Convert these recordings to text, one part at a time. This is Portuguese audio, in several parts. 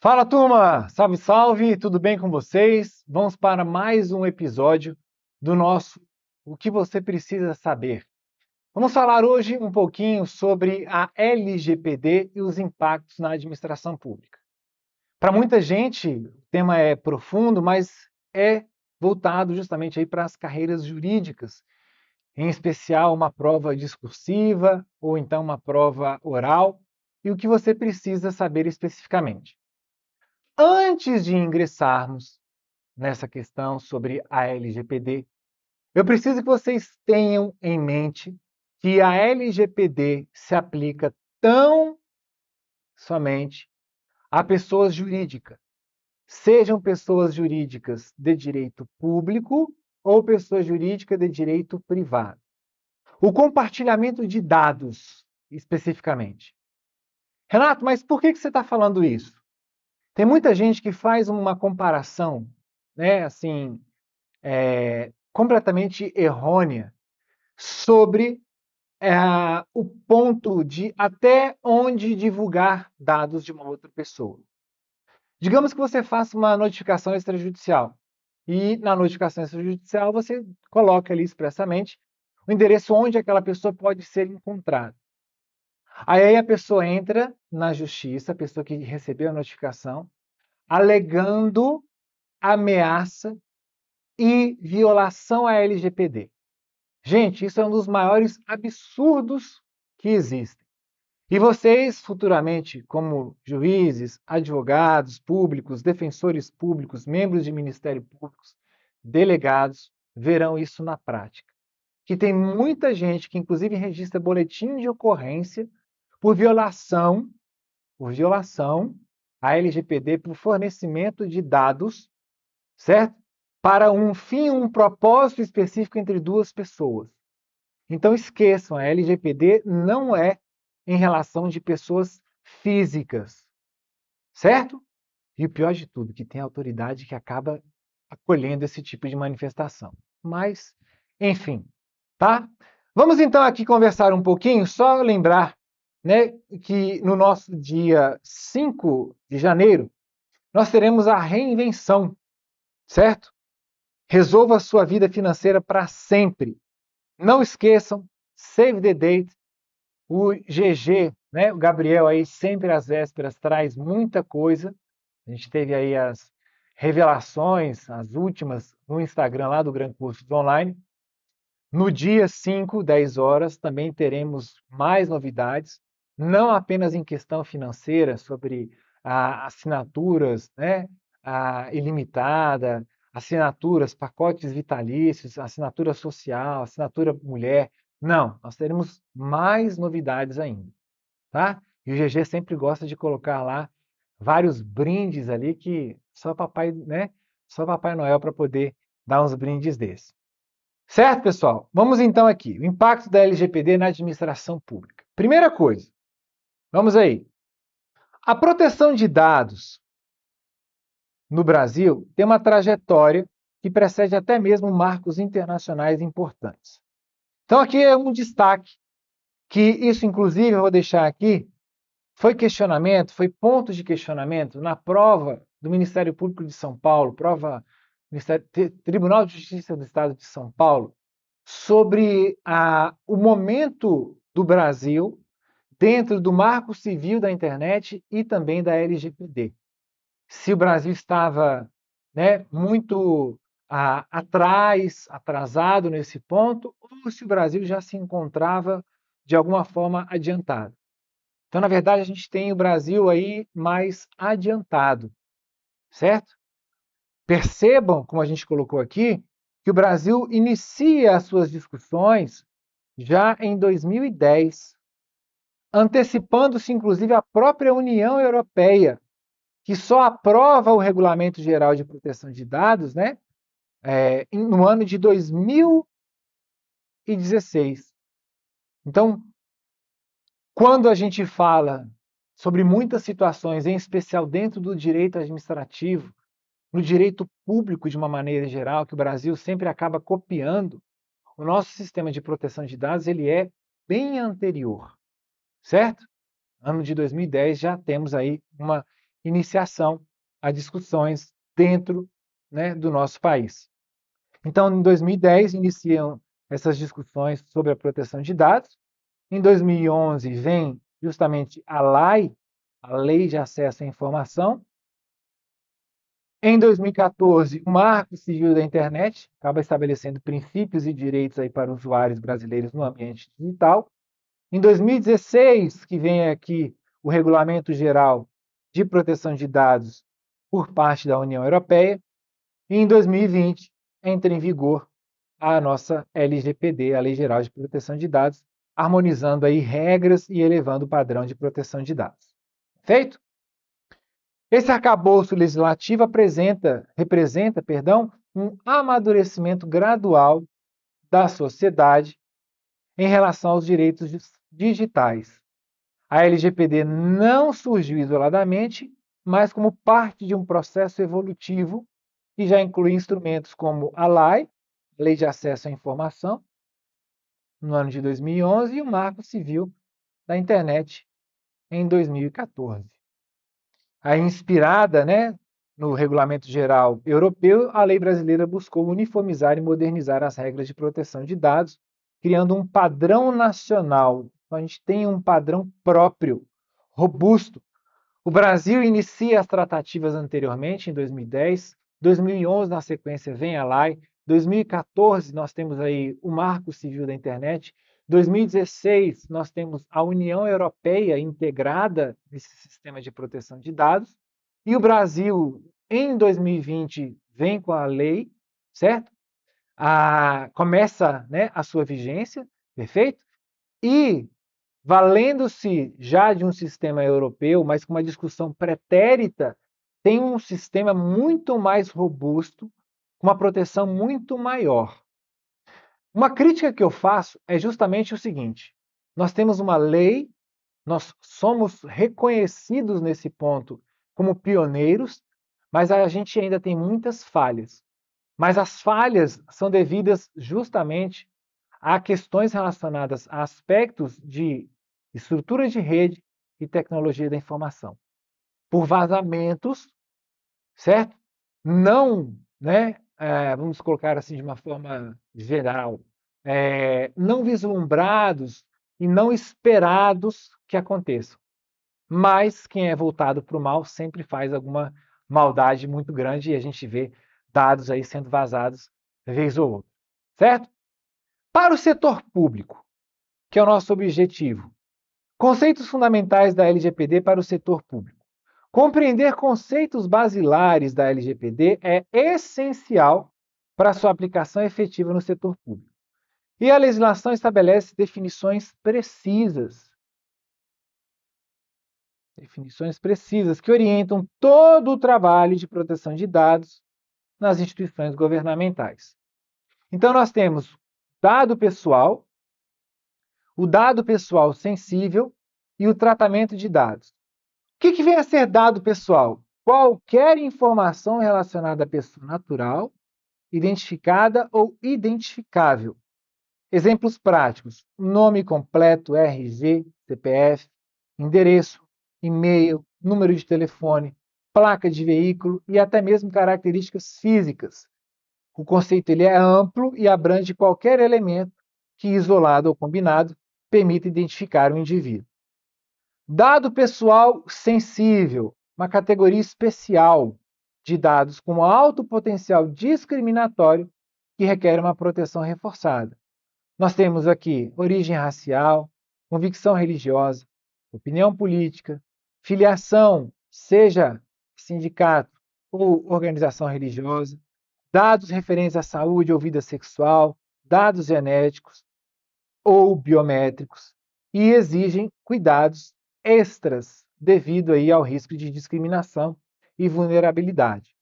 Fala, turma! Salve, salve! Tudo bem com vocês? Vamos para mais um episódio do nosso O que você precisa saber. Vamos falar hoje um pouquinho sobre a LGPD e os impactos na administração pública. Para muita gente, o tema é profundo, mas é voltado justamente aí para as carreiras jurídicas, em especial uma prova discursiva ou então uma prova oral, e o que você precisa saber especificamente. Antes de ingressarmos nessa questão sobre a LGPD, eu preciso que vocês tenham em mente que a LGPD se aplica tão somente a pessoas jurídicas, sejam pessoas jurídicas de direito público ou pessoas jurídicas de direito privado. O compartilhamento de dados, especificamente. Renato, mas por que você está falando isso? Tem muita gente que faz uma comparação, né, assim, completamente errônea sobre o ponto de até onde divulgar dados de uma outra pessoa. Digamos que você faça uma notificação extrajudicial e na notificação extrajudicial você coloca ali expressamente o endereço onde aquela pessoa pode ser encontrada. Aí a pessoa entra na justiça, a pessoa que recebeu a notificação, alegando ameaça e violação à LGPD. Gente, isso é um dos maiores absurdos que existem. E vocês, futuramente, como juízes, advogados públicos, defensores públicos, membros de ministérios públicos, delegados, verão isso na prática. Que tem muita gente que, inclusive, registra boletim de ocorrência por violação à LGPD, por fornecimento de dados, certo? Para um fim, um propósito específico entre duas pessoas. Então esqueçam, a LGPD não é em relação de pessoas físicas, certo? E o pior de tudo, que tem autoridade que acaba acolhendo esse tipo de manifestação. Mas, enfim, tá? Vamos então aqui conversar um pouquinho, só lembrar, né, que no nosso dia 5 de janeiro, nós teremos a reinvenção, certo? Resolva a sua vida financeira para sempre. Não esqueçam, save the date. O GG, né, o Gabriel aí sempre às vésperas traz muita coisa. A gente teve aí as revelações, as últimas no Instagram lá do Gran Cursos Online. No dia 5, 10 horas, também teremos mais novidades, não apenas em questão financeira, sobre assinaturas, né, ilimitada, assinaturas, pacotes vitalícios, assinatura social, assinatura mulher. Não, nós teremos mais novidades ainda, tá? E o GG sempre gosta de colocar lá vários brindes ali que só papai, né? Só Papai Noel para poder dar uns brindes desses. Certo, pessoal? Vamos então aqui. O impacto da LGPD na administração pública. Primeira coisa, vamos aí. A proteção de dados no Brasil tem uma trajetória que precede até mesmo marcos internacionais importantes. Então aqui é um destaque, que isso inclusive eu vou deixar aqui, foi questionamento, foi ponto de questionamento na prova do Ministério Público de São Paulo, prova Tribunal de Justiça do Estado de São Paulo, sobre o momento do Brasil dentro do Marco Civil da Internet e também da LGPD. Se o Brasil estava, né, muito atrás, atrasado nesse ponto, ou se o Brasil já se encontrava de alguma forma adiantado. Então, na verdade, a gente tem o Brasil aí mais adiantado, certo? Percebam, como a gente colocou aqui, que o Brasil inicia as suas discussões já em 2010, antecipando-se inclusive à própria União Europeia, que só aprova o Regulamento Geral de Proteção de Dados, né, no ano de 2016. Então, quando a gente fala sobre muitas situações, em especial dentro do direito administrativo, no direito público de uma maneira geral, que o Brasil sempre acaba copiando, o nosso sistema de proteção de dados ele é bem anterior, certo? Ano de 2010 já temos aí uma iniciação a discussões dentro, né, do nosso país. Então, em 2010, iniciam essas discussões sobre a proteção de dados. Em 2011, vem justamente a LAI, a Lei de Acesso à Informação. Em 2014, o Marco Civil da Internet acaba estabelecendo princípios e direitos aí para usuários brasileiros no ambiente digital. Em 2016, que vem aqui o Regulamento Geral de Proteção de Dados por parte da União Europeia. E em 2020, entra em vigor a nossa LGPD, a Lei Geral de Proteção de Dados, harmonizando aí regras e elevando o padrão de proteção de dados. Feito? Esse arcabouço legislativo representa, um amadurecimento gradual da sociedade em relação aos direitos digitais. A LGPD não surgiu isoladamente, mas como parte de um processo evolutivo que já inclui instrumentos como a LAI, Lei de Acesso à Informação, no ano de 2011, e o Marco Civil da Internet, em 2014. Aí, inspirada, né, no Regulamento Geral Europeu, a lei brasileira buscou uniformizar e modernizar as regras de proteção de dados, criando um padrão nacional. Então, a gente tem um padrão próprio, robusto. O Brasil inicia as tratativas anteriormente, em 2010. 2011, na sequência, vem a LAI. 2014, nós temos aí o Marco Civil da Internet. 2016, nós temos a União Europeia integrada nesse sistema de proteção de dados. E o Brasil, em 2020, vem com a lei, certo? Começa, né, a sua vigência, perfeito? E, valendo-se já de um sistema europeu, mas com uma discussão pretérita, tem um sistema muito mais robusto, com uma proteção muito maior. Uma crítica que eu faço é justamente o seguinte: nós temos uma lei, nós somos reconhecidos nesse ponto como pioneiros, mas a gente ainda tem muitas falhas. Mas as falhas são devidas justamente a questões relacionadas a aspectos de estrutura de rede e tecnologia da informação. Por vazamentos, certo? Não, né, vamos colocar assim de uma forma geral, não vislumbrados e não esperados que aconteçam. Mas quem é voltado para o mal sempre faz alguma maldade muito grande e a gente vê dados aí sendo vazados vez ou outra, certo? Para o setor público, que é o nosso objetivo, conceitos fundamentais da LGPD para o setor público. Compreender conceitos basilares da LGPD é essencial para sua aplicação efetiva no setor público. E a legislação estabelece definições precisas que orientam todo o trabalho de proteção de dados nas instituições governamentais. Então, nós temos o dado pessoal sensível e o tratamento de dados. O que vem a ser dado pessoal? Qualquer informação relacionada à pessoa natural, identificada ou identificável. Exemplos práticos: nome completo, RG, CPF, endereço, e-mail, número de telefone, placa de veículo e até mesmo características físicas. O conceito ele é amplo e abrange qualquer elemento que, isolado ou combinado, permita identificar o indivíduo. Dado pessoal sensível, uma categoria especial de dados com alto potencial discriminatório que requer uma proteção reforçada. Nós temos aqui origem racial, convicção religiosa, opinião política, filiação, seja sindicato ou organização religiosa, dados referentes à saúde ou vida sexual, dados genéticos ou biométricos, e exigem cuidados extras devido aí ao risco de discriminação e vulnerabilidade.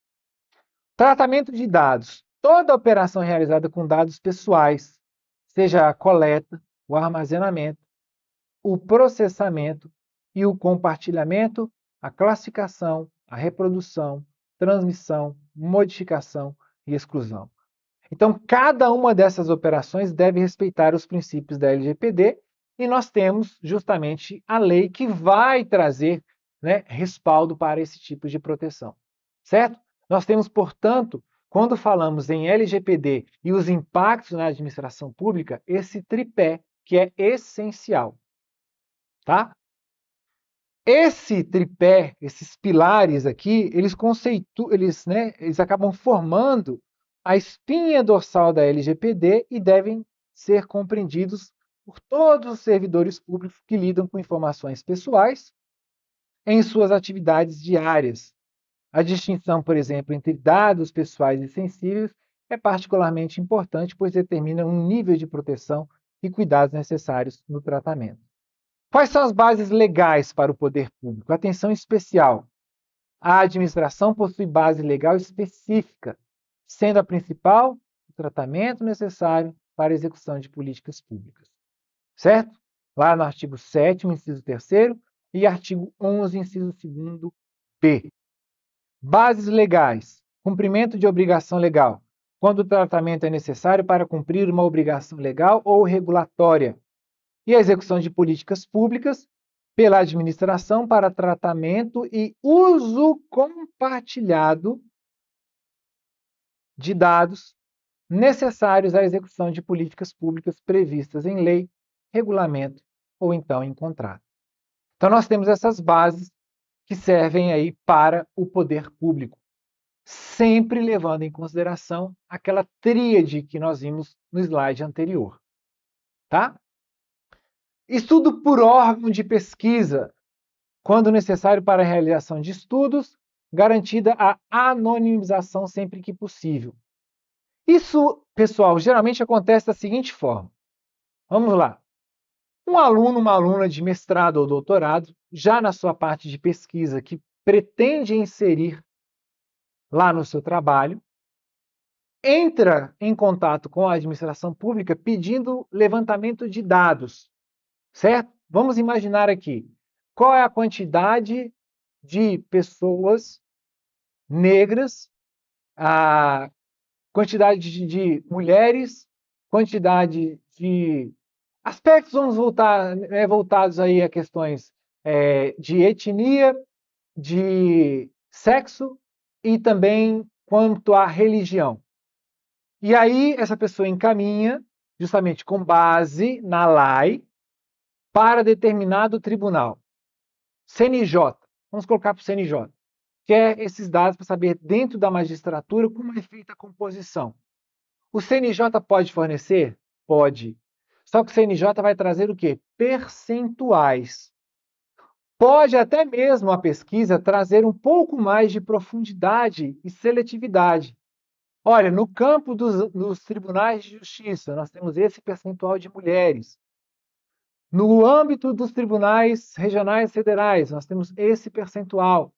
Tratamento de dados. Toda operação realizada com dados pessoais, seja a coleta, o armazenamento, o processamento e o compartilhamento, a classificação, a reprodução, transmissão, modificação e exclusão. Então, cada uma dessas operações deve respeitar os princípios da LGPD e nós temos justamente a lei que vai trazer né, respaldo para esse tipo de proteção, certo? Nós temos, portanto, quando falamos em LGPD e os impactos na administração pública, esse tripé que é essencial, tá? Esse tripé, esses pilares aqui, eles acabam formando a espinha dorsal da LGPD e devem ser compreendidos por todos os servidores públicos que lidam com informações pessoais em suas atividades diárias. A distinção, por exemplo, entre dados pessoais e sensíveis é particularmente importante, pois determina um nível de proteção e cuidados necessários no tratamento. Quais são as bases legais para o poder público? Atenção especial. A administração possui base legal específica, sendo a principal o tratamento necessário para a execução de políticas públicas. Certo? Lá no artigo 7º, inciso 3º, e artigo 11, inciso 2º-B. Bases legais. Cumprimento de obrigação legal, quando o tratamento é necessário para cumprir uma obrigação legal ou regulatória. E a execução de políticas públicas pela administração para tratamento e uso compartilhado de dados necessários à execução de políticas públicas previstas em lei, regulamento ou então em contrato. Então nós temos essas bases que servem aí para o poder público, sempre levando em consideração aquela tríade que nós vimos no slide anterior, tá? Estudo por órgão de pesquisa, quando necessário para a realização de estudos, garantida a anonimização sempre que possível. Isso, pessoal, geralmente acontece da seguinte forma. Vamos lá. Um aluno, uma aluna de mestrado ou doutorado, já na sua parte de pesquisa que pretende inserir lá no seu trabalho, entra em contato com a administração pública pedindo levantamento de dados, certo? Vamos imaginar aqui, qual é a quantidade de pessoas negras, a quantidade de mulheres, quantidade de aspectos, vamos voltar, voltados aí a questões de etnia, de sexo e também quanto à religião. E aí essa pessoa encaminha, justamente com base na lei, para determinado tribunal. CNJ, vamos colocar para o CNJ, quer esses dados para saber dentro da magistratura como é feita a composição. O CNJ pode fornecer? Pode. Só que o CNJ vai trazer o quê? Percentuais. Pode até mesmo a pesquisa trazer um pouco mais de profundidade e seletividade. Olha, no campo dos tribunais de justiça, nós temos esse percentual de mulheres. No âmbito dos tribunais regionais federais, nós temos esse percentual.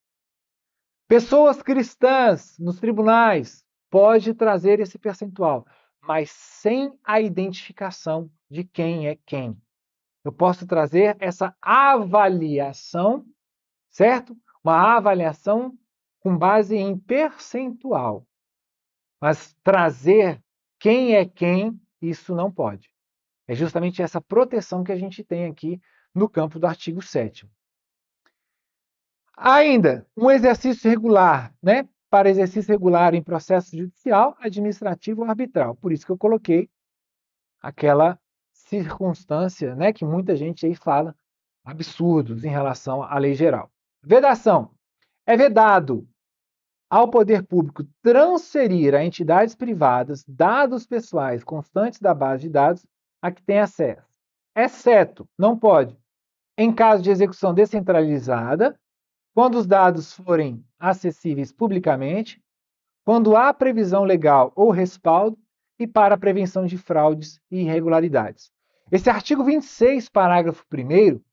Pessoas cristãs nos tribunais, pode trazer esse percentual, mas sem a identificação de quem é quem. Eu posso trazer essa avaliação, certo? Uma avaliação com base em percentual. Mas trazer quem é quem, isso não pode. É justamente essa proteção que a gente tem aqui no campo do artigo 7º. Ainda, um exercício regular, né? Para exercício regular em processo judicial, administrativo ou arbitral. Por isso que eu coloquei aquela circunstância, né, que muita gente aí fala absurdos em relação à lei geral. Vedação. É vedado ao poder público transferir a entidades privadas dados pessoais constantes da base de dados a que tem acesso, exceto, não pode, em caso de execução descentralizada, quando os dados forem acessíveis publicamente, quando há previsão legal ou respaldo e para a prevenção de fraudes e irregularidades. Esse artigo 26, parágrafo 1º,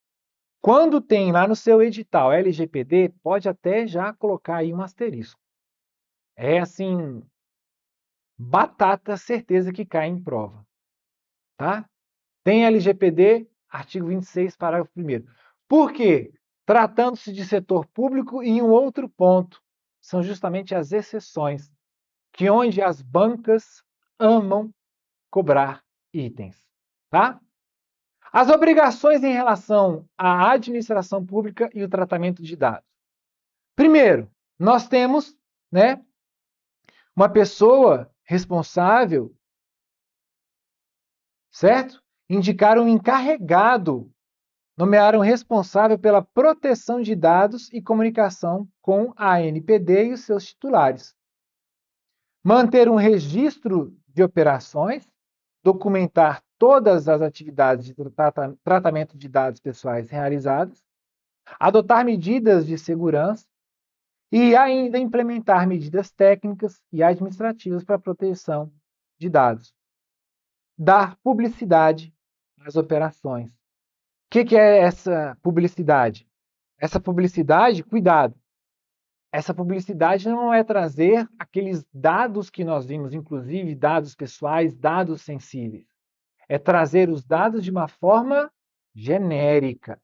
quando tem lá no seu edital LGPD, pode até já colocar aí um asterisco. É assim, batata, certeza que cai em prova, tá? Tem LGPD, artigo 26, parágrafo 1º. Por quê? Tratando-se de setor público e um outro ponto, são justamente as exceções, que onde as bancas amam cobrar itens, tá? As obrigações em relação à administração pública e o tratamento de dados. Primeiro, nós temos, né, uma pessoa responsável, certo? Indicaram um encarregado, nomearam responsável pela proteção de dados e comunicação com a ANPD e os seus titulares. Manter um registro de operações, documentar todas as atividades de tratamento de dados pessoais realizadas, adotar medidas de segurança e ainda implementar medidas técnicas e administrativas para a proteção de dados. Dar publicidade às operações. O que é essa publicidade? Essa publicidade, cuidado, essa publicidade não é trazer aqueles dados que nós vimos, inclusive dados pessoais, dados sensíveis. É trazer os dados de uma forma genérica.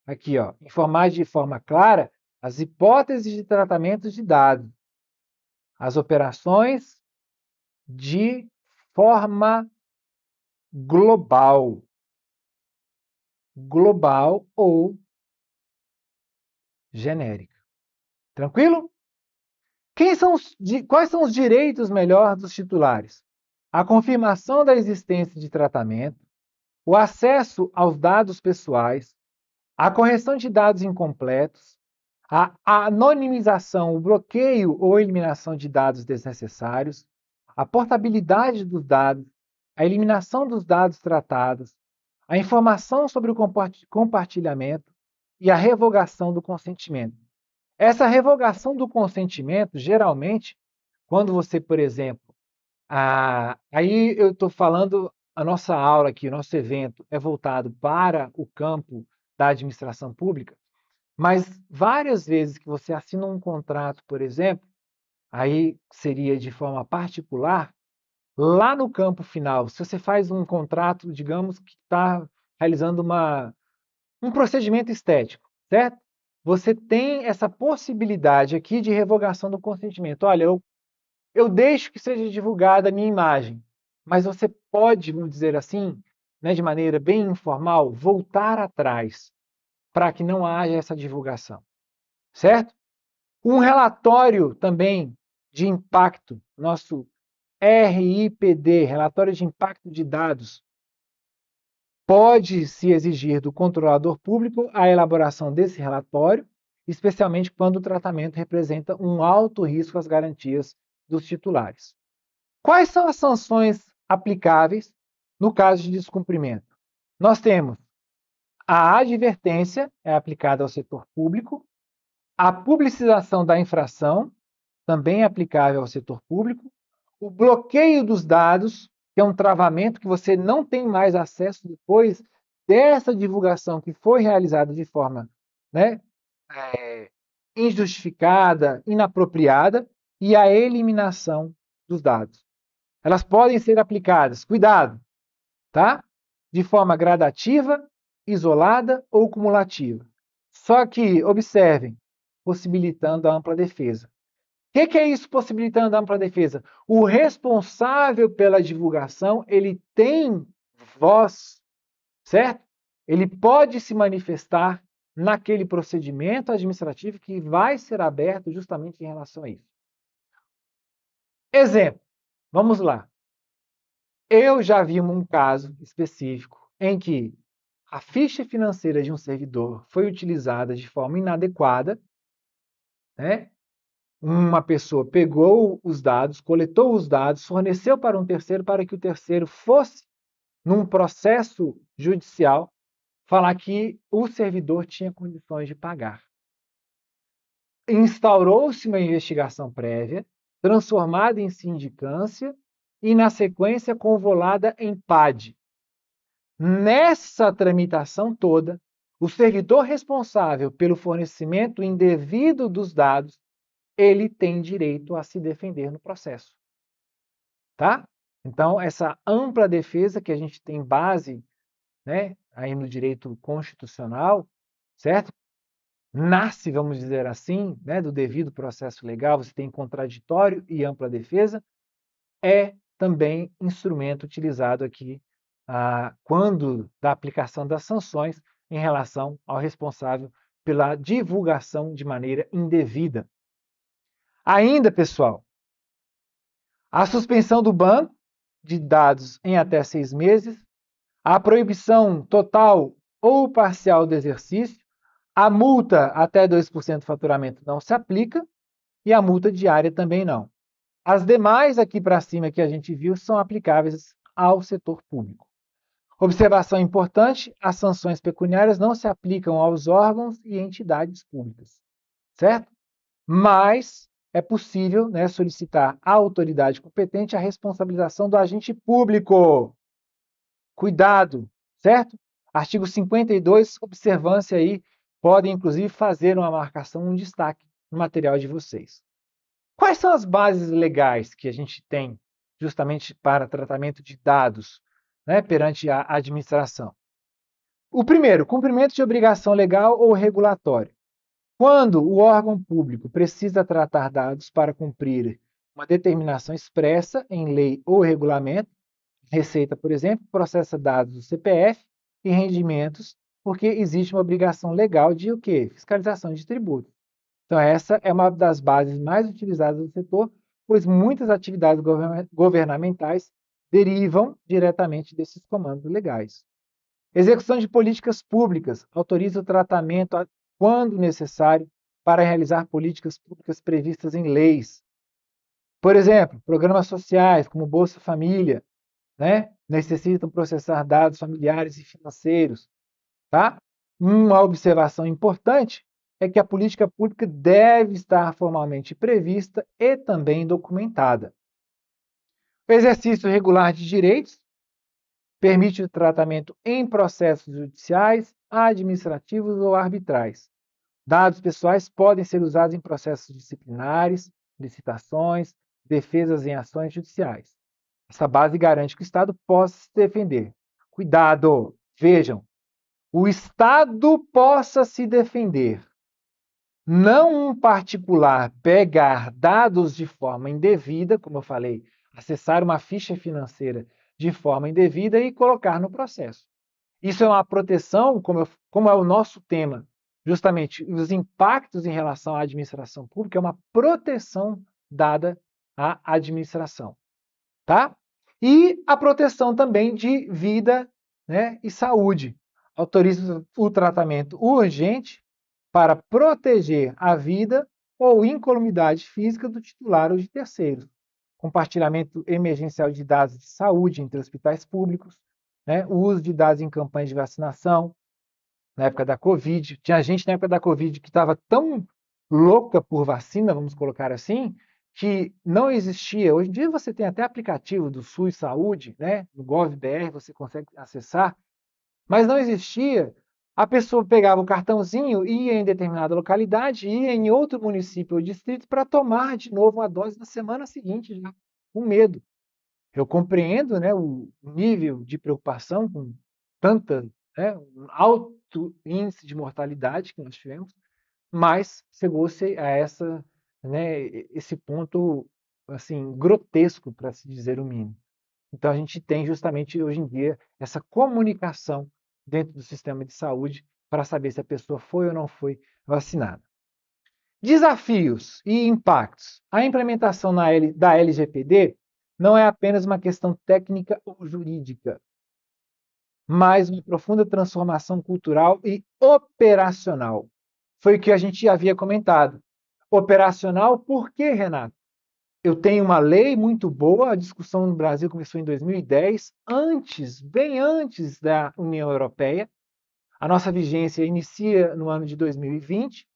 Aqui, ó, informar de forma clara as hipóteses de tratamento de dados, as operações de forma global. Global ou genérica. Tranquilo? Quais são os direitos melhor dos titulares? A confirmação da existência de tratamento, o acesso aos dados pessoais, a correção de dados incompletos, a anonimização, o bloqueio ou eliminação de dados desnecessários, a portabilidade dos dados, a eliminação dos dados tratados, a informação sobre o compartilhamento e a revogação do consentimento. Essa revogação do consentimento, geralmente, quando você, por exemplo, aí eu estou falando, a nossa aula aqui, o nosso evento é voltado para o campo da administração pública, mas várias vezes que você assina um contrato, por exemplo, aí seria de forma particular, lá no campo final, se você faz um contrato, digamos que está realizando um procedimento estético, certo? Você tem essa possibilidade aqui de revogação do consentimento. Olha, eu deixo que seja divulgada a minha imagem, mas você pode, vamos dizer assim, né, de maneira bem informal, voltar atrás para que não haja essa divulgação, certo? Um relatório também de impacto, nosso RIPD, Relatório de Impacto de Dados, pode-se exigir do controlador público a elaboração desse relatório, especialmente quando o tratamento representa um alto risco às garantias dos titulares. Quais são as sanções aplicáveis no caso de descumprimento? Nós temos a advertência, é aplicada ao setor público, a publicização da infração, também é aplicável ao setor público, o bloqueio dos dados, que é um travamento que você não tem mais acesso depois dessa divulgação que foi realizada de forma, né, injustificada, inapropriada, e a eliminação dos dados. Elas podem ser aplicadas, cuidado, tá? De forma gradativa, isolada ou cumulativa. Só que, observem, possibilitando a ampla defesa. O que é isso possibilitando a ampla defesa? O responsável pela divulgação, ele tem voz, certo? Ele pode se manifestar naquele procedimento administrativo que vai ser aberto justamente em relação a isso. Exemplo, vamos lá. Eu já vi um caso específico em que a ficha financeira de um servidor foi utilizada de forma inadequada, né? Uma pessoa pegou os dados, coletou os dados, forneceu para um terceiro para que o terceiro fosse, num processo judicial, falar que o servidor tinha condições de pagar. Instaurou-se uma investigação prévia, transformada em sindicância e, na sequência, convolada em PAD. Nessa tramitação toda, o servidor responsável pelo fornecimento indevido dos dados, ele tem direito a se defender no processo. Tá? Então, essa ampla defesa que a gente tem base, né, aí no direito constitucional, certo? Nasce, vamos dizer assim, né, do devido processo legal, você tem contraditório e ampla defesa, é também instrumento utilizado aqui quando da aplicação das sanções em relação ao responsável pela divulgação de maneira indevida. Ainda, pessoal, a suspensão do banco de dados em até 6 meses, a proibição total ou parcial do exercício, a multa até 2% do faturamento não se aplica e a multa diária também não. As demais aqui para cima que a gente viu são aplicáveis ao setor público. Observação importante: as sanções pecuniárias não se aplicam aos órgãos e entidades públicas, certo? Mas é possível, né, solicitar à autoridade competente a responsabilização do agente público. Cuidado, certo? Artigo 52, observância aí, podem inclusive fazer uma marcação, um destaque no material de vocês. Quais são as bases legais que a gente tem justamente para tratamento de dados, né, perante a administração? O primeiro, cumprimento de obrigação legal ou regulatória. Quando o órgão público precisa tratar dados para cumprir uma determinação expressa em lei ou regulamento, Receita, por exemplo, processa dados do CPF e rendimentos, porque existe uma obrigação legal de o quê? Fiscalização de tributos. Então, essa é uma das bases mais utilizadas do setor, pois muitas atividades governamentais derivam diretamente desses comandos legais. Execução de políticas públicas autoriza o tratamento, quando necessário, para realizar políticas públicas previstas em leis. Por exemplo, programas sociais, como Bolsa Família, né, necessitam processar dados familiares e financeiros. Tá? Uma observação importante é que a política pública deve estar formalmente prevista e também documentada. O exercício regular de direitos permite o tratamento em processos judiciais, administrativos ou arbitrais. Dados pessoais podem ser usados em processos disciplinares, licitações, defesas em ações judiciais. Essa base garante que o Estado possa se defender. Cuidado! Vejam, o Estado possa se defender. Não um particular pegar dados de forma indevida, como eu falei, acessar uma ficha financeira de forma indevida e colocar no processo. Isso é uma proteção, como é o nosso tema, justamente os impactos em relação à administração pública, é uma proteção dada à administração. Tá? E a proteção também de vida, né, e saúde. Autoriza o tratamento urgente para proteger a vida ou incolumidade física do titular ou de terceiros. Compartilhamento emergencial de dados de saúde entre hospitais públicos, né, o uso de dados em campanhas de vacinação, na época da Covid. Tinha gente na época da Covid que estava tão louca por vacina, vamos colocar assim, que não existia. Hoje em dia você tem até aplicativo do SUS Saúde, né? No GovBR você consegue acessar, mas não existia. A pessoa pegava o cartãozinho, ia em determinada localidade, ia em outro município ou distrito para tomar de novo uma dose na semana seguinte, já, com medo. Eu compreendo, né, o nível de preocupação com tanta, né, um alto índice de mortalidade que nós tivemos, mas chegou-se a né, esse ponto assim grotesco, para se dizer o mínimo. Então a gente tem justamente hoje em dia essa comunicação dentro do sistema de saúde para saber se a pessoa foi ou não foi vacinada. Desafios e impactos. A implementação da LGPD não é apenas uma questão técnica ou jurídica, mas uma profunda transformação cultural e operacional. Foi o que a gente havia comentado. Operacional, por quê, Renato? Eu tenho uma lei muito boa, a discussão no Brasil começou em 2010, bem antes da União Europeia. A nossa vigência inicia no ano de 2020,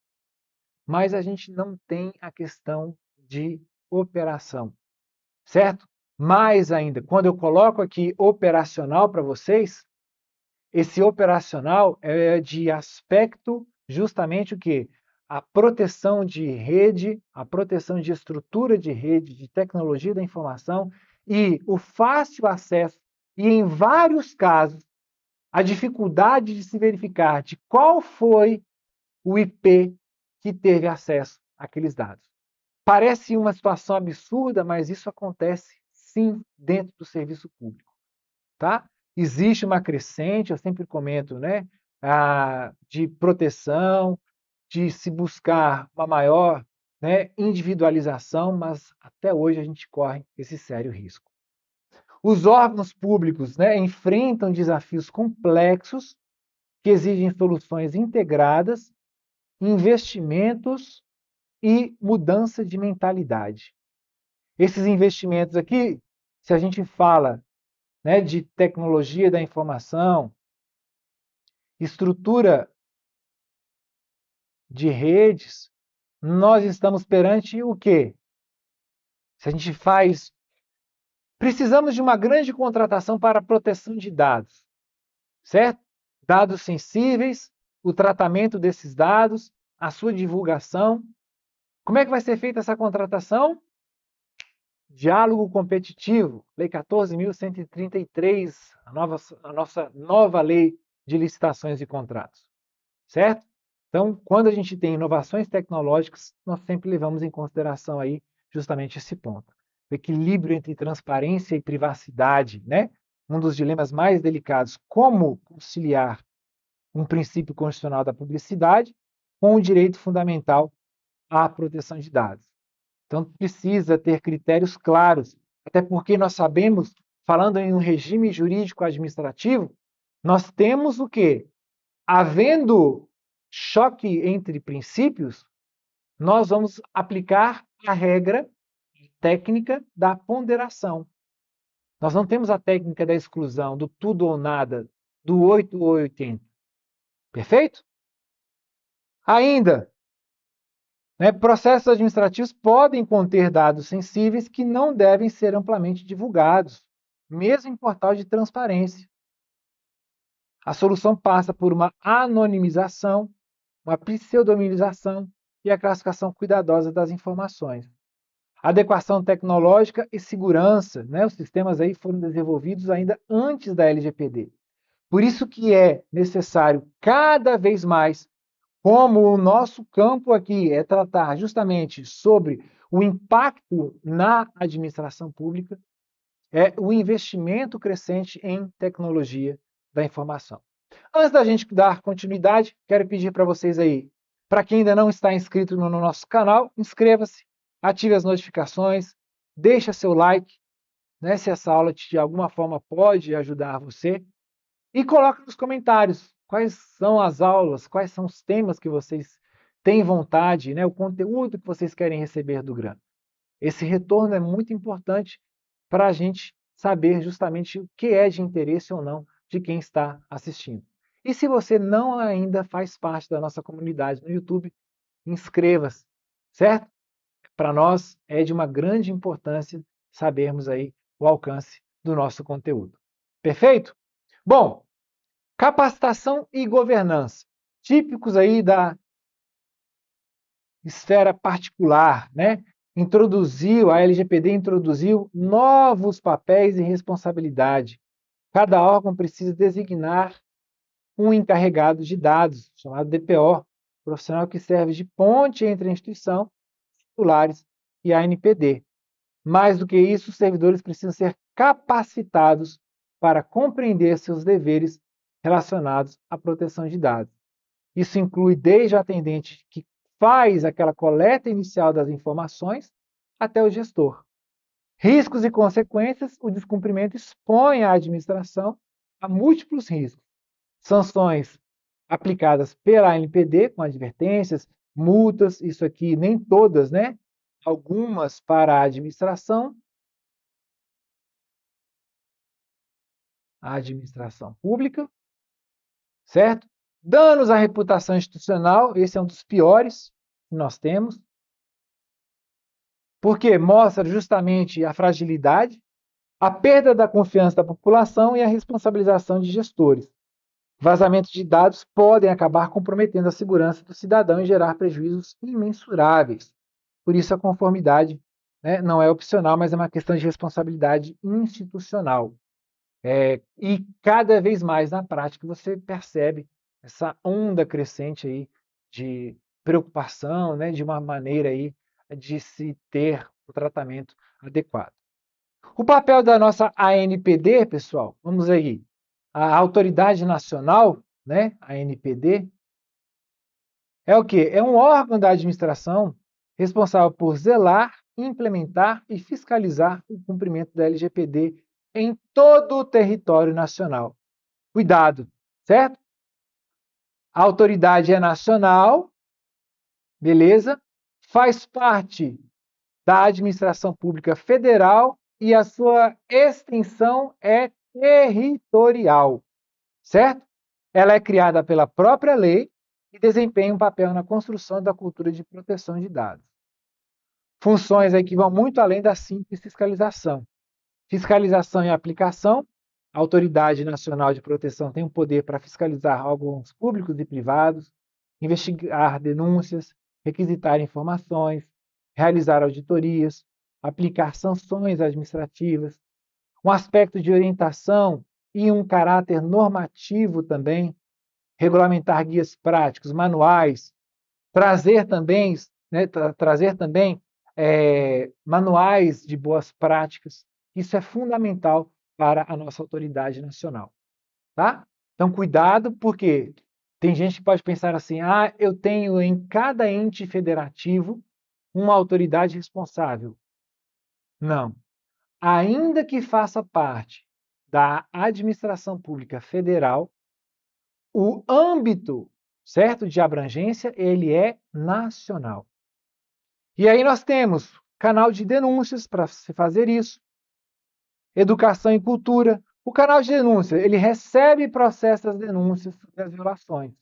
mas a gente não tem a questão de operação, certo? Mais ainda, quando eu coloco aqui operacional para vocês, esse operacional é de aspecto justamente o quê? A proteção de rede, a proteção de estrutura de rede, de tecnologia da informação e o fácil acesso, e em vários casos, a dificuldade de se verificar de qual foi o IP que teve acesso àqueles dados. Parece uma situação absurda, mas isso acontece sim dentro do serviço público, tá? existe uma crescente, eu sempre comento, né, de proteção, de se buscar uma maior, né, individualização, mas até hoje a gente corre esse sério risco. Os órgãos públicos, né, enfrentam desafios complexos que exigem soluções integradas, investimentos e mudança de mentalidade. Esses investimentos aqui, se a gente fala, né, de tecnologia da informação, estrutura de redes, nós estamos perante o quê? Se a gente faz. Precisamos de uma grande contratação para a proteção de dados, certo? Dados sensíveis, o tratamento desses dados, a sua divulgação. Como é que vai ser feita essa contratação? Diálogo competitivo, Lei 14.133, a nossa nova lei de licitações e contratos, certo? Então, quando a gente tem inovações tecnológicas, nós sempre levamos em consideração aí justamente esse ponto. O equilíbrio entre transparência e privacidade, né? Um dos dilemas mais delicados, como conciliar um princípio constitucional da publicidade com o direito fundamental à proteção de dados. Então, precisa ter critérios claros, até porque nós sabemos, falando em um regime jurídico administrativo, nós temos o quê? Havendo choque entre princípios, nós vamos aplicar a regra técnica da ponderação. Nós não temos a técnica da exclusão, do tudo ou nada, do 8 ou 80. Perfeito? Ainda, né, processos administrativos podem conter dados sensíveis que não devem ser amplamente divulgados, mesmo em portal de transparência. A solução passa por uma anonimização, uma pseudonimização e a classificação cuidadosa das informações. Adequação tecnológica e segurança, né? Os sistemas aí foram desenvolvidos ainda antes da LGPD. Por isso que é necessário cada vez mais, como o nosso campo aqui é tratar justamente sobre o impacto na administração pública, é o investimento crescente em tecnologia da informação. Antes da gente dar continuidade, quero pedir para vocês aí, para quem ainda não está inscrito no nosso canal, inscreva-se, ative as notificações, deixa seu like, né, se essa aula de alguma forma pode ajudar você, e coloque nos comentários quais são as aulas, quais são os temas que vocês têm vontade, né, o conteúdo que vocês querem receber do GRAM. Esse retorno é muito importante para a gente saber justamente o que é de interesse ou não de quem está assistindo. E se você não ainda faz parte da nossa comunidade no YouTube, inscreva-se, certo? Para nós é de uma grande importância sabermos aí o alcance do nosso conteúdo. Perfeito? Bom, capacitação e governança, típicos aí da esfera particular, né? A LGPD introduziu novos papéis e responsabilidade. Cada órgão precisa designar um encarregado de dados, chamado DPO, profissional que serve de ponte entre a instituição, titulares e a ANPD. Mais do que isso, os servidores precisam ser capacitados para compreender seus deveres relacionados à proteção de dados. Isso inclui desde o atendente que faz aquela coleta inicial das informações até o gestor. Riscos e consequências: o descumprimento expõe a administração a múltiplos riscos. Sanções aplicadas pela ANPD, com advertências, multas, isso aqui nem todas, né? Algumas para a administração pública, certo? Danos à reputação institucional, esse é um dos piores que nós temos, porque mostra justamente a fragilidade, a perda da confiança da população e a responsabilização de gestores. Vazamentos de dados podem acabar comprometendo a segurança do cidadão e gerar prejuízos imensuráveis. Por isso, a conformidade, né, não é opcional, mas é uma questão de responsabilidade institucional. E cada vez mais na prática você percebe essa onda crescente aí de preocupação, né, de uma maneira aí de se ter o tratamento adequado. O papel da nossa ANPD, pessoal, vamos aí. A Autoridade Nacional, né, a ANPD, é o quê? É um órgão da administração responsável por zelar, implementar e fiscalizar o cumprimento da LGPD em todo o território nacional. Cuidado, certo? A autoridade é nacional, beleza? Faz parte da administração pública federal e a sua extensão é territorial, certo? Ela é criada pela própria lei e desempenha um papel na construção da cultura de proteção de dados. Funções aí que vão muito além da simples fiscalização. Fiscalização e aplicação. A Autoridade Nacional de Proteção tem o poder para fiscalizar órgãos públicos e privados, investigar denúncias, requisitar informações, realizar auditorias, aplicar sanções administrativas, um aspecto de orientação e um caráter normativo também, regulamentar guias práticos, manuais, trazer também, né, trazer também manuais de boas práticas. Isso é fundamental para a nossa autoridade nacional, tá? Então, cuidado, porque tem gente que pode pensar assim: ah, eu tenho em cada ente federativo uma autoridade responsável. Não. Ainda que faça parte da administração pública federal, o âmbito, certo, de abrangência, ele é nacional. E aí nós temos canal de denúncias para se fazer isso, educação e cultura. O canal de denúncia, ele recebe e processa as denúncias sobre as violações,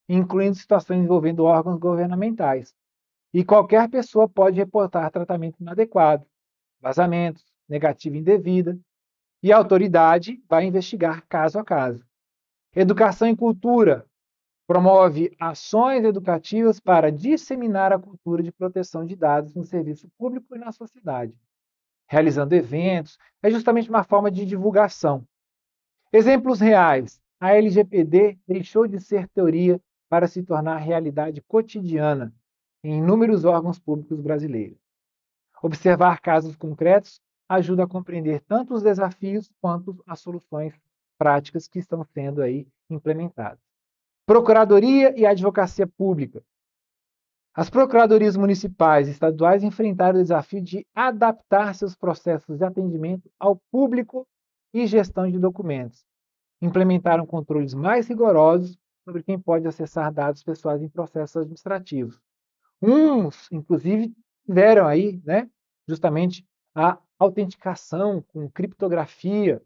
incluindo situações envolvendo órgãos governamentais. E qualquer pessoa pode reportar tratamento inadequado, vazamentos, negativa indevida, e a autoridade vai investigar caso a caso. Educação e cultura promove ações educativas para disseminar a cultura de proteção de dados no serviço público e na sociedade, realizando eventos, é justamente uma forma de divulgação. Exemplos reais: a LGPD deixou de ser teoria para se tornar realidade cotidiana em inúmeros órgãos públicos brasileiros. Observar casos concretos ajuda a compreender tanto os desafios quanto as soluções práticas que estão sendo aí implementadas. Procuradoria e Advocacia Pública. As procuradorias municipais e estaduais enfrentaram o desafio de adaptar seus processos de atendimento ao público e gestão de documentos. Implementaram controles mais rigorosos sobre quem pode acessar dados pessoais em processos administrativos. Uns, inclusive, tiveram aí, né, justamente a autenticação com criptografia,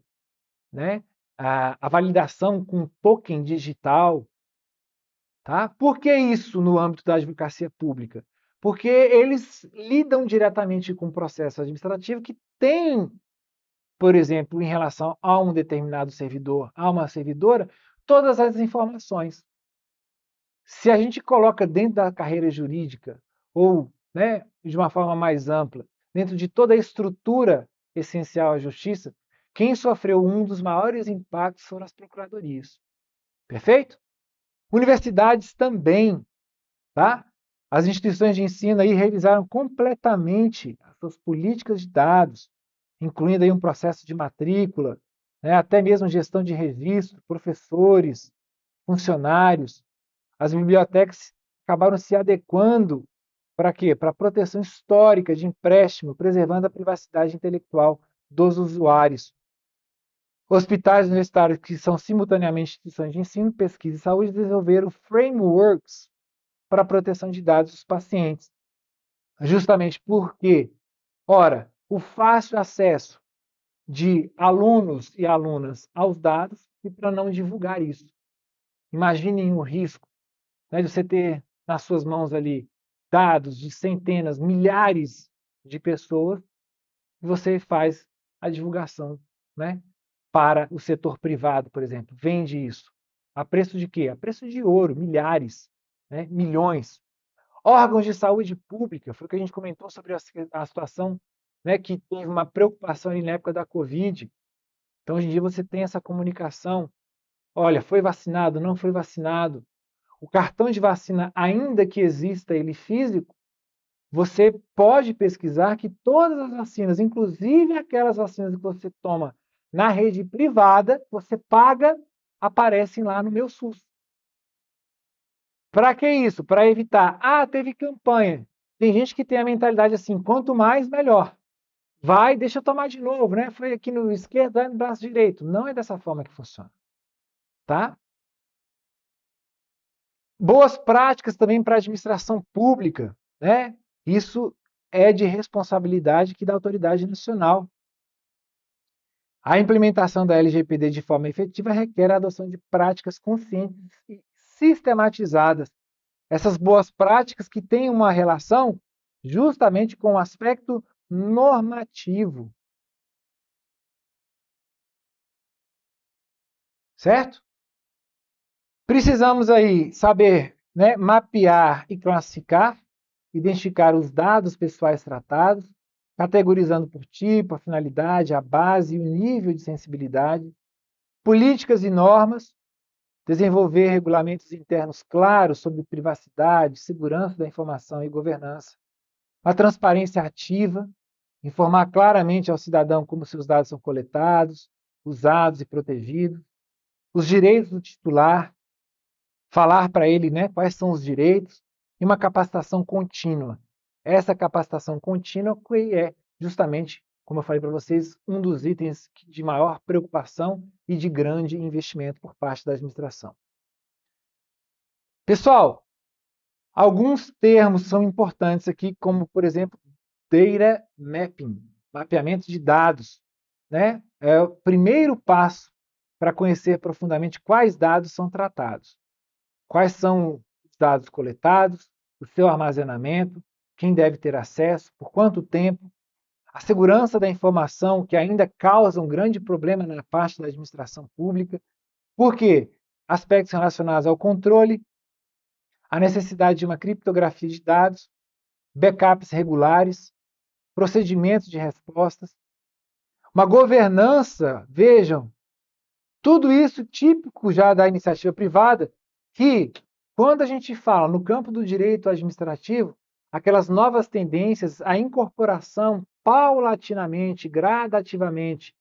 né, a validação com token digital. Tá? Por que isso no âmbito da advocacia pública? Porque eles lidam diretamente com o processo administrativo que tem, por exemplo, em relação a um determinado servidor, a uma servidora, todas as informações. Se a gente coloca dentro da carreira jurídica, ou, né, de uma forma mais ampla, dentro de toda a estrutura essencial à justiça, quem sofreu um dos maiores impactos foram as procuradorias. Perfeito? Universidades também. Tá? As instituições de ensino aí revisaram completamente as suas políticas de dados, incluindo aí um processo de matrícula, né, até mesmo gestão de registro, professores, funcionários. As bibliotecas acabaram se adequando para quê? Para a proteção histórica de empréstimo, preservando a privacidade intelectual dos usuários. Hospitais universitários que são simultaneamente instituições de ensino, pesquisa e saúde desenvolveram frameworks para a proteção de dados dos pacientes. Justamente porque, ora, o fácil acesso de alunos e alunas aos dados e para não divulgar isso. Imaginem o risco, né, de você ter nas suas mãos ali dados de centenas, milhares de pessoas e você faz a divulgação, né, para o setor privado, por exemplo. Vende isso. A preço de quê? A preço de ouro, milhares, né, milhões. Órgãos de saúde pública, foi o que a gente comentou sobre a situação, né, que teve uma preocupação ali na época da Covid. Então, hoje em dia, você tem essa comunicação. Olha, foi vacinado, não foi vacinado. O cartão de vacina, ainda que exista ele físico, você pode pesquisar que todas as vacinas, inclusive aquelas vacinas que você toma na rede privada, você paga aparecem lá no meu SUS. Para que isso? Para evitar, teve campanha. Tem gente que tem a mentalidade assim, quanto mais, melhor. Vai, deixa eu tomar de novo, né? Foi aqui no esquerdo, vai no braço direito. Não é dessa forma que funciona, tá? Boas práticas também para a administração pública, né? Isso é de responsabilidade aqui da autoridade nacional. A implementação da LGPD de forma efetiva requer a adoção de práticas conscientes e sistematizadas. Essas boas práticas que têm uma relação justamente com o aspecto normativo, certo? Precisamos aí saber, né, mapear e classificar, identificar os dados pessoais tratados, categorizando por tipo, a finalidade, a base e o nível de sensibilidade, políticas e normas, desenvolver regulamentos internos claros sobre privacidade, segurança da informação e governança, a transparência ativa, informar claramente ao cidadão como seus dados são coletados, usados e protegidos, os direitos do titular, falar para ele, né, quais são os direitos, e uma capacitação contínua. Essa capacitação contínua que é justamente, como eu falei para vocês, um dos itens de maior preocupação e de grande investimento por parte da administração. Pessoal, alguns termos são importantes aqui, como, por exemplo, data mapping, mapeamento de dados, né? É o primeiro passo para conhecer profundamente quais dados são tratados, quais são os dados coletados, o seu armazenamento, quem deve ter acesso, por quanto tempo, a segurança da informação, que ainda causa um grande problema na parte da administração pública. Por quê? Aspectos relacionados ao controle, a necessidade de uma criptografia de dados, backups regulares, procedimentos de respostas, uma governança, vejam, tudo isso típico já da iniciativa privada, que quando a gente fala no campo do direito administrativo, aquelas novas tendências, a incorporação paulatinamente, gradativamente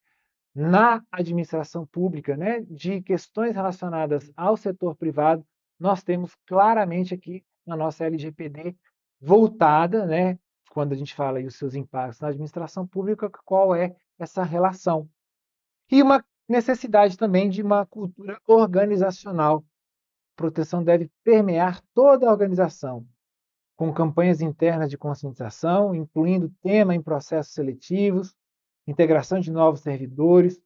na administração pública, né, de questões relacionadas ao setor privado, nós temos claramente aqui na nossa LGPD voltada, né, quando a gente fala aí os seus impactos na administração pública, qual é essa relação. E uma necessidade também de uma cultura organizacional. A proteção deve permear toda a organização, com campanhas internas de conscientização, incluindo tema em processos seletivos, integração de novos servidores,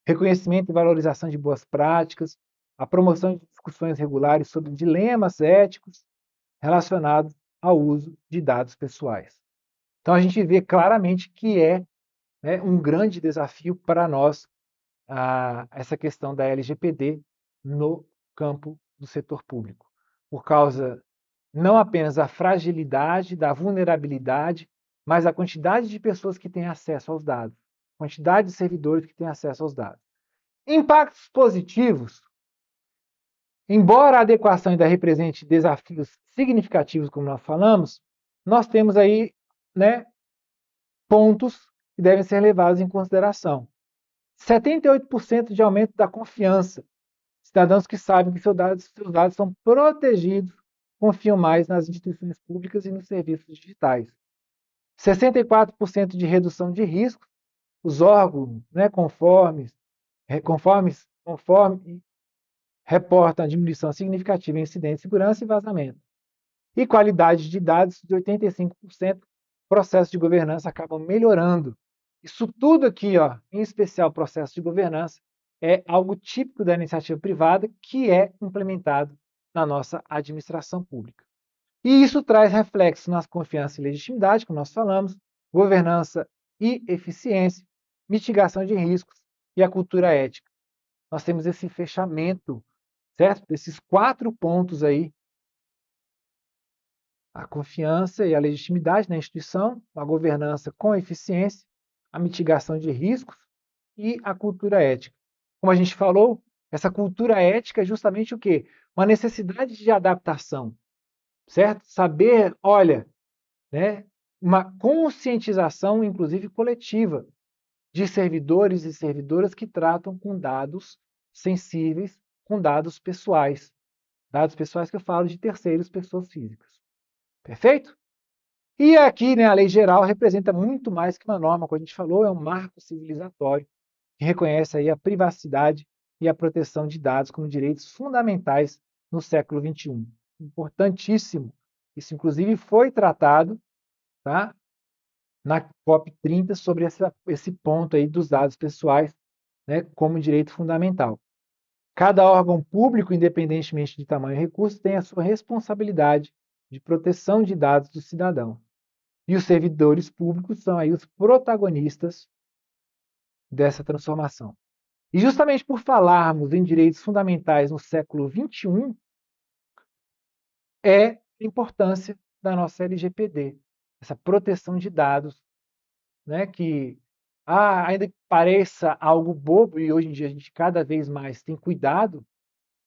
reconhecimento e valorização de boas práticas, a promoção de discussões regulares sobre dilemas éticos relacionados ao uso de dados pessoais. Então, a gente vê claramente que é, né, um grande desafio para nós essa questão da LGPD no campo do setor público, por causa não apenas da fragilidade, da vulnerabilidade, mas da quantidade de pessoas que têm acesso aos dados, quantidade de servidores que têm acesso aos dados. Impactos positivos. Embora a adequação ainda represente desafios significativos, como nós falamos, nós temos aí, né, pontos que devem ser levados em consideração. 78% de aumento da confiança. Cidadãos que sabem que seus dados são protegidos confiam mais nas instituições públicas e nos serviços digitais. 64% de redução de riscos. Os órgãos, né, conforme reportam a diminuição significativa em incidentes de segurança e vazamento. E qualidade de dados de 85%, processos de governança acabam melhorando. Isso tudo aqui, ó, em especial processo de governança, é algo típico da iniciativa privada que é implementado na nossa administração pública. E isso traz reflexos na confiança e legitimidade, como nós falamos, governança e eficiência, mitigação de riscos e a cultura ética. Nós temos esse fechamento, certo? Desses 4 pontos aí: a confiança e a legitimidade na instituição, a governança com eficiência, a mitigação de riscos e a cultura ética. Como a gente falou, essa cultura ética é justamente o quê? Uma necessidade de adaptação, certo? Saber, olha, né, uma conscientização, inclusive coletiva, de servidores e servidoras que tratam com dados sensíveis com dados pessoais. Dados pessoais que eu falo de terceiros, pessoas físicas. Perfeito? E aqui, né, a lei geral representa muito mais que uma norma, como a gente falou, é um marco civilizatório que reconhece aí a privacidade e a proteção de dados como direitos fundamentais no século XXI. Importantíssimo. Isso, inclusive, foi tratado, tá, na COP30 sobre esse ponto aí dos dados pessoais, né, como direito fundamental. Cada órgão público, independentemente de tamanho e recurso, tem a sua responsabilidade de proteção de dados do cidadão. E os servidores públicos são aí os protagonistas dessa transformação. E justamente por falarmos em direitos fundamentais no século XXI, é a importância da nossa LGPD, essa proteção de dados, né, que ainda que pareça algo bobo, e hoje em dia a gente cada vez mais tem cuidado,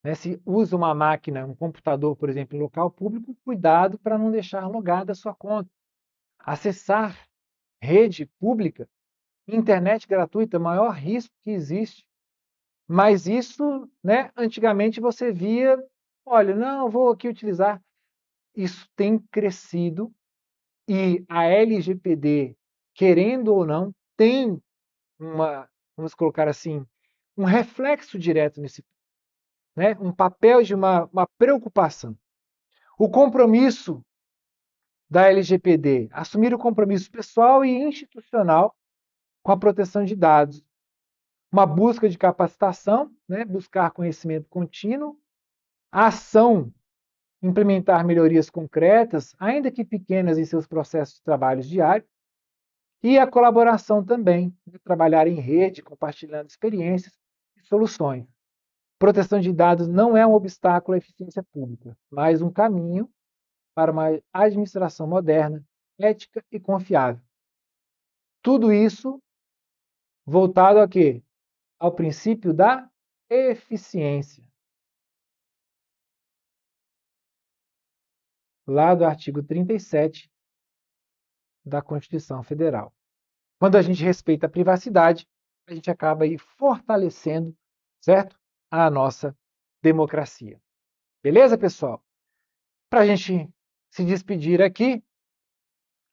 né, se usa uma máquina, um computador, por exemplo, em local público, cuidado para não deixar logada a sua conta. Acessar rede pública, internet gratuita, é o maior risco que existe. Mas isso, né, antigamente você via, olha, não, vou aqui utilizar. Isso tem crescido e a LGPD, querendo ou não, tem vamos colocar assim, um reflexo direto nesse, né, um papel de uma preocupação. O compromisso da LGPD, assumir o compromisso pessoal e institucional com a proteção de dados, uma busca de capacitação, né, buscar conhecimento contínuo, a ação, implementar melhorias concretas, ainda que pequenas, em seus processos de trabalho diários, e a colaboração também, né, trabalhar em rede, compartilhando experiências e soluções. Proteção de dados não é um obstáculo à eficiência pública, mas um caminho para uma administração moderna, ética e confiável. Tudo isso voltado a quê? Ao princípio da eficiência. Lá do artigo 37 da Constituição Federal. Quando a gente respeita a privacidade, a gente acaba aí fortalecendo, certo? A nossa democracia. Beleza, pessoal? Para a gente se despedir aqui,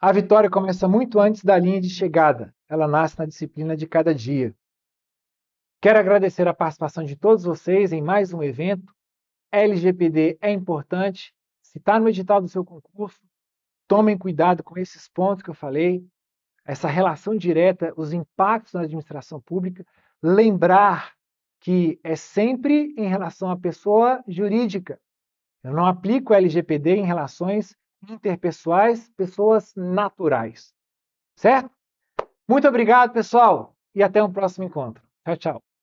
a vitória começa muito antes da linha de chegada. Ela nasce na disciplina de cada dia. Quero agradecer a participação de todos vocês em mais um evento. LGPD é importante. Se está no edital do seu concurso, tomem cuidado com esses pontos que eu falei, essa relação direta, os impactos na administração pública. Lembrar que é sempre em relação à pessoa jurídica. Eu não aplico LGPD em relações interpessoais, pessoas naturais. Certo? Muito obrigado, pessoal, e até um próximo encontro. Tchau, tchau.